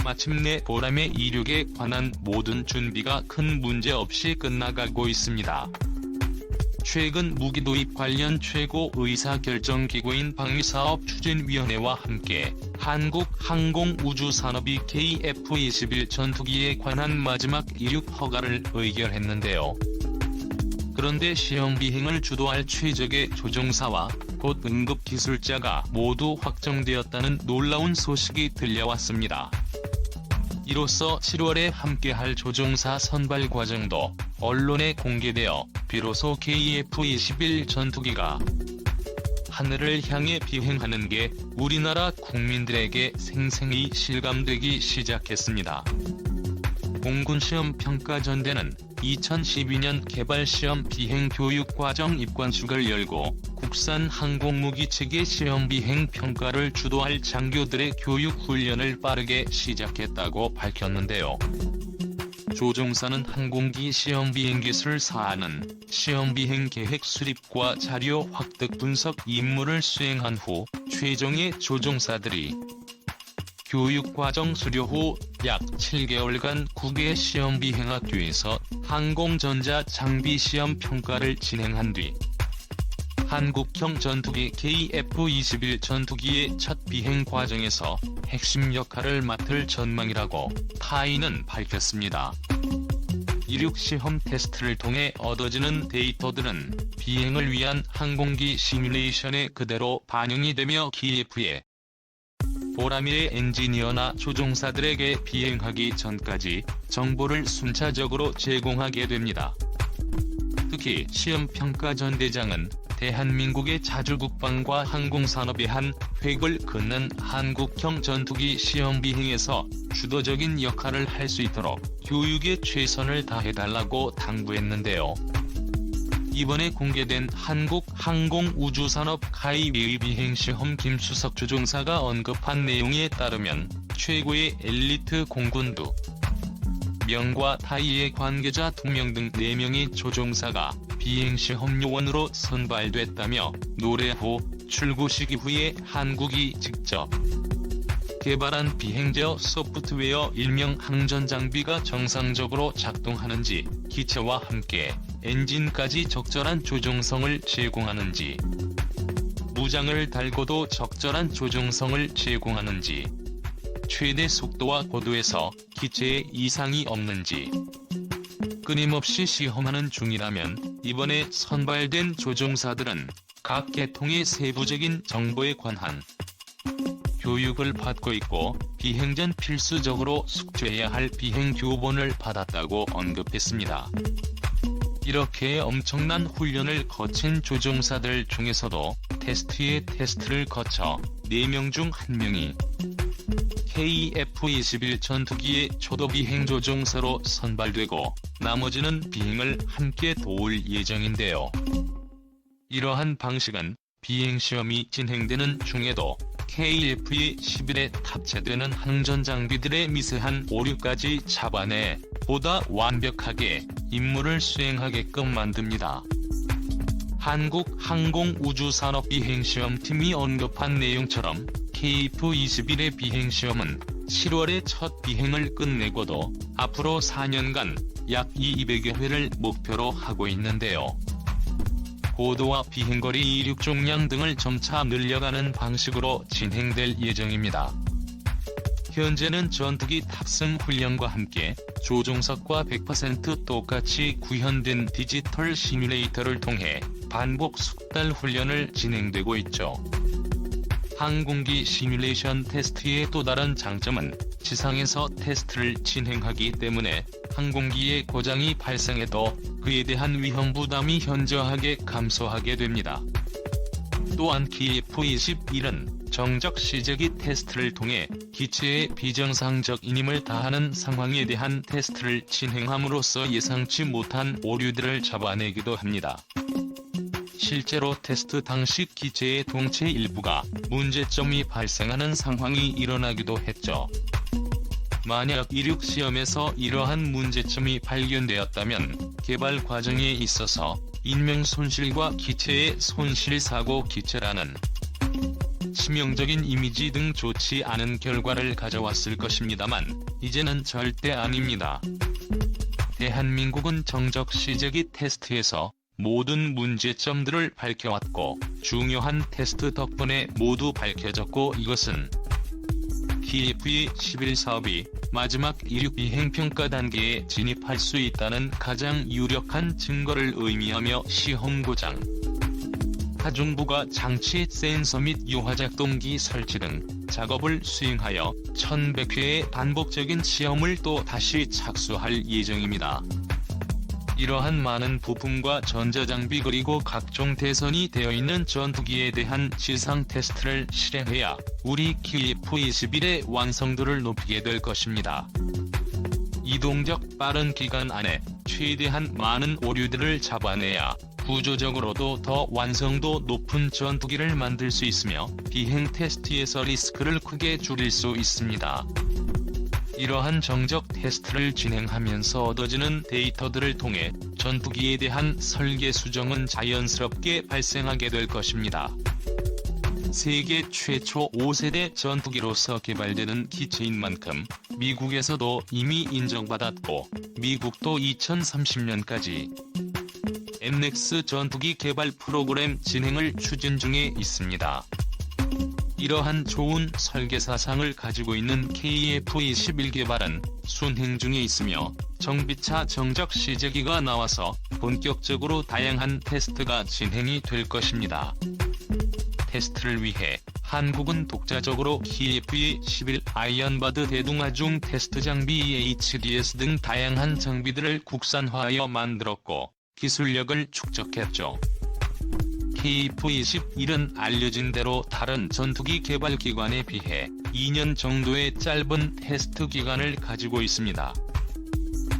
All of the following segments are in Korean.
마침내 보람의 이륙에 관한 모든 준비가 큰 문제 없이 끝나가고 있습니다. 최근 무기 도입 관련 최고 의사결정기구인 방위사업추진위원회와 함께 한국항공우주산업이 KF-21 전투기에 관한 마지막 이륙 허가를 의결했는데요. 그런데 시험비행을 주도할 최적의 조종사와 곧 응급기술자가 모두 확정되었다는 놀라운 소식이 들려왔습니다. 이로써 7월에 함께할 조종사 선발 과정도 언론에 공개되어 비로소 KF-21 전투기가 하늘을 향해 비행하는 게 우리나라 국민들에게 생생히 실감되기 시작했습니다. 공군시험평가전대는 2012년 개발시험 비행교육과정 입관식을 열고 국산 항공무기체계 시험비행 평가를 주도할 장교들의 교육훈련을 빠르게 시작했다고 밝혔는데요. 조종사는 항공기 시험비행기술 사안은 시험비행 계획 수립과 자료 확득 분석 임무를 수행한 후 최종의 조종사들이 교육과정 수료 후 약 7개월간 9개 시험비행학교에서 항공전자 장비 시험 평가를 진행한 뒤 한국형 전투기 KF-21 전투기의 첫 비행 과정에서 핵심 역할을 맡을 전망이라고 타이는 밝혔습니다. 이륙 시험 테스트를 통해 얻어지는 데이터들은 비행을 위한 항공기 시뮬레이션에 그대로 반영이 되며 KF의 보람의 엔지니어나 조종사들에게 비행하기 전까지 정보를 순차적으로 제공하게 됩니다. 특히 시험평가전대장은 대한민국의 자주국방과 항공산업의 한 획을 긋는 한국형 전투기 시험비행에서 주도적인 역할을 할 수 있도록 교육에 최선을 다해달라고 당부했는데요. 이번에 공개된 한국항공우주산업 가이비의 비행시험 김수석 조종사가 언급한 내용에 따르면 최고의 엘리트 공군 2명과 타이의 관계자 2명 등 4명의 조종사가 비행시험 요원으로 선발됐다며 노래 후 출고식 이후에 한국이 직접 개발한 비행제어 소프트웨어 일명 항전장비가 정상적으로 작동하는지, 기체와 함께 엔진까지 적절한 조종성을 제공하는지, 무장을 달고도 적절한 조종성을 제공하는지, 최대 속도와 고도에서 기체에 이상이 없는지 끊임없이 시험하는 중이라면 이번에 선발된 조종사들은 각 계통의 세부적인 정보에 관한 교육을 받고 있고 비행 전 필수적으로 숙지해야 할 비행 교본을 받았다고 언급했습니다. 이렇게 엄청난 훈련을 거친 조종사들 중에서도 테스트에 테스트를 거쳐 4명 중 1명이 KF-21 전투기의 초도 비행 조종사로 선발되고 나머지는 비행을 함께 도울 예정인데요. 이러한 방식은 비행시험이 진행되는 중에도 KF-21에 탑재되는 항전장비들의 미세한 오류까지 잡아내 보다 완벽하게 임무를 수행하게끔 만듭니다. 한국항공우주산업 비행시험팀이 언급한 내용처럼 KF-21의 비행시험은 7월에 첫 비행을 끝내고도 앞으로 4년간 약 200여 회를 목표로 하고 있는데요. 고도와 비행거리 이륙 종량 등을 점차 늘려가는 방식으로 진행될 예정입니다. 현재는 전투기 탑승 훈련과 함께 조종석과 100% 똑같이 구현된 디지털 시뮬레이터를 통해 반복 숙달 훈련을 진행되고 있죠. 항공기 시뮬레이션 테스트의 또 다른 장점은 지상에서 테스트를 진행하기 때문에 항공기의 고장이 발생해도 그에 대한 위험 부담이 현저하게 감소하게 됩니다. 또한 KF-21은 정적 시제기 테스트를 통해 기체의 비정상적 인임을 다하는 상황에 대한 테스트를 진행함으로써 예상치 못한 오류들을 잡아내기도 합니다. 실제로 테스트 당시 기체의 동체 일부가 문제점이 발생하는 상황이 일어나기도 했죠. 만약 이륙 시험에서 이러한 문제점이 발견되었다면 개발 과정에 있어서 인명 손실과 기체의 손실 사고 기체라는 치명적인 이미지 등 좋지 않은 결과를 가져왔을 것입니다만 이제는 절대 아닙니다. 대한민국은 정적 시제기 테스트에서 모든 문제점들을 밝혀왔고 중요한 테스트 덕분에 모두 밝혀졌고 이것은 KF-21 사업이 마지막 이륙 비행평가 단계에 진입할 수 있다는 가장 유력한 증거를 의미하며 시험 고장, 하중부가 장치 센서 및 유화작동기 설치 등 작업을 수행하여 1100회의 반복적인 시험을 또 다시 착수할 예정입니다. 이러한 많은 부품과 전자장비 그리고 각종 대선이 되어 있는 전투기에 대한 지상 테스트를 실행해야 우리 KF-21의 완성도를 높이게 될 것입니다. 이동적 빠른 기간 안에 최대한 많은 오류들을 잡아내야 구조적으로도 더 완성도 높은 전투기를 만들 수 있으며 비행 테스트에서 리스크를 크게 줄일 수 있습니다. 이러한 정적 테스트를 진행하면서 얻어지는 데이터들을 통해 전투기에 대한 설계 수정은 자연스럽게 발생하게 될 것입니다. 세계 최초 5세대 전투기로서 개발되는 기체인 만큼 미국에서도 이미 인정받았고 미국도 2030년까지 MX 전투기 개발 프로그램 진행을 추진 중에 있습니다. 이러한 좋은 설계 사상을 가지고 있는 KF-21 개발은 순행 중에 있으며 정비차 정적 시제기가 나와서 본격적으로 다양한 테스트가 진행이 될 것입니다. 테스트를 위해 한국은 독자적으로 KF-21 아이언바드 대동아중 테스트 장비 HDS 등 다양한 장비들을 국산화하여 만들었고 기술력을 축적했죠. KF-21은 알려진 대로 다른 전투기 개발 기관에 비해 2년 정도의 짧은 테스트 기간을 가지고 있습니다.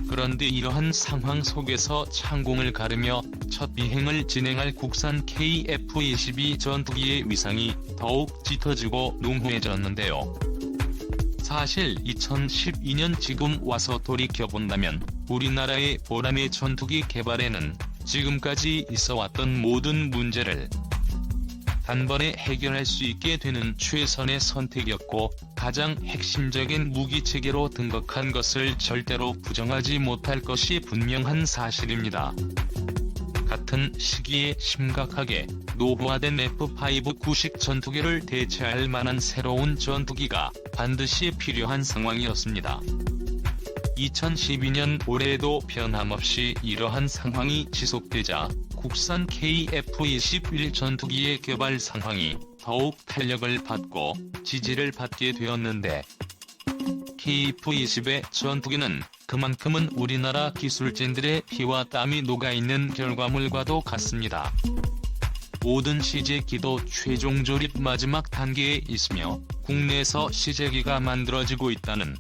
그런데 이러한 상황 속에서 창공을 가르며 첫 비행을 진행할 국산 KF-22 전투기의 위상이 더욱 짙어지고 농후해졌는데요. 사실 2012년 지금 와서 돌이켜본다면 우리나라의 보람의 전투기 개발에는 지금까지 있어왔던 모든 문제를 단번에 해결할 수 있게 되는 최선의 선택이었고 가장 핵심적인 무기체계로 등극한 것을 절대로 부정하지 못할 것이 분명한 사실입니다. 같은 시기에 심각하게 노후화된 F5 구식 전투기를 대체할 만한 새로운 전투기가 반드시 필요한 상황이었습니다. 2012년 올해에도 변함없이 이러한 상황이 지속되자 국산 KF-21 전투기의 개발 상황이 더욱 탄력을 받고 지지를 받게 되었는데 KF-21 전투기는 그만큼은 우리나라 기술진들의 피와 땀이 녹아있는 결과물과도 같습니다. 모든 시제기도 최종 조립 마지막 단계에 있으며 국내에서 시제기가 만들어지고 있다는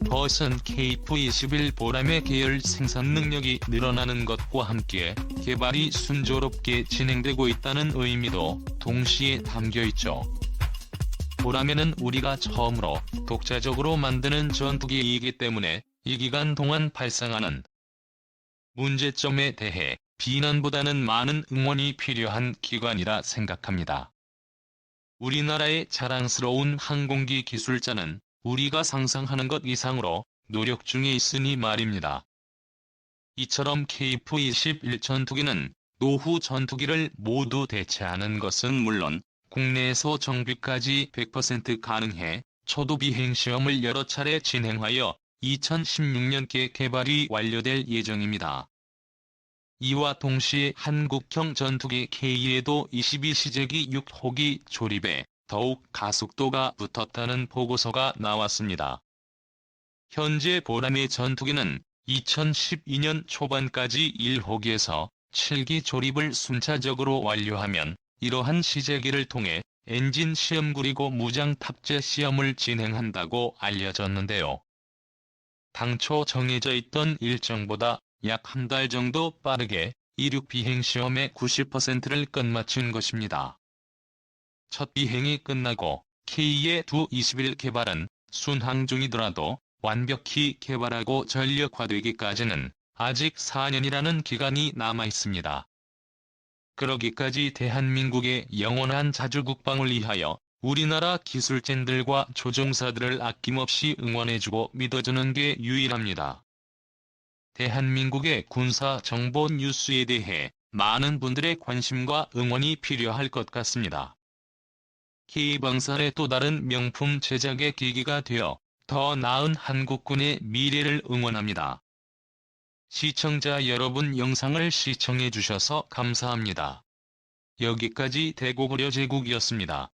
것은 KF-21 보람의 계열 생산 능력이 늘어나는 것과 함께 개발이 순조롭게 진행되고 있다는 의미도 동시에 담겨있죠. 보람에는 우리가 처음으로 독자적으로 만드는 전투기이기 때문에 이 기간 동안 발생하는 문제점에 대해 비난보다는 많은 응원이 필요한 기관이라 생각합니다. 우리나라의 자랑스러운 항공기 기술자는 우리가 상상하는 것 이상으로 노력 중에 있으니 말입니다. 이처럼 KF-21 전투기는 노후 전투기를 모두 대체하는 것은 물론 국내에서 정비까지 100% 가능해 초도 비행 시험을 여러 차례 진행하여 2016년께 개발이 완료될 예정입니다. 이와 동시에 한국형 전투기 K에도 22시제기 6호기 조립에 더욱 가속도가 붙었다는 보고서가 나왔습니다. 현재 보람의 전투기는 2012년 초반까지 1호기에서 7기 조립을 순차적으로 완료하면 이러한 시제기를 통해 엔진 시험 그리고 무장 탑재 시험을 진행한다고 알려졌는데요. 당초 정해져 있던 일정보다 약 한 달 정도 빠르게 이륙 비행 시험의 90%를 끝마친 것입니다. 첫 비행이 끝나고 KF-21 개발은 순항 중이더라도 완벽히 개발하고 전력화되기까지는 아직 4년이라는 기간이 남아 있습니다. 그러기까지 대한민국의 영원한 자주국방을 위하여 우리나라 기술진들과 조종사들을 아낌없이 응원해주고 믿어주는 게 유일합니다. 대한민국의 군사 정보 뉴스에 대해 많은 분들의 관심과 응원이 필요할 것 같습니다. K방산의 또 다른 명품 제작의 계기가 되어 더 나은 한국군의 미래를 응원합니다. 시청자 여러분, 영상을 시청해주셔서 감사합니다. 여기까지 대고구려 제국이었습니다.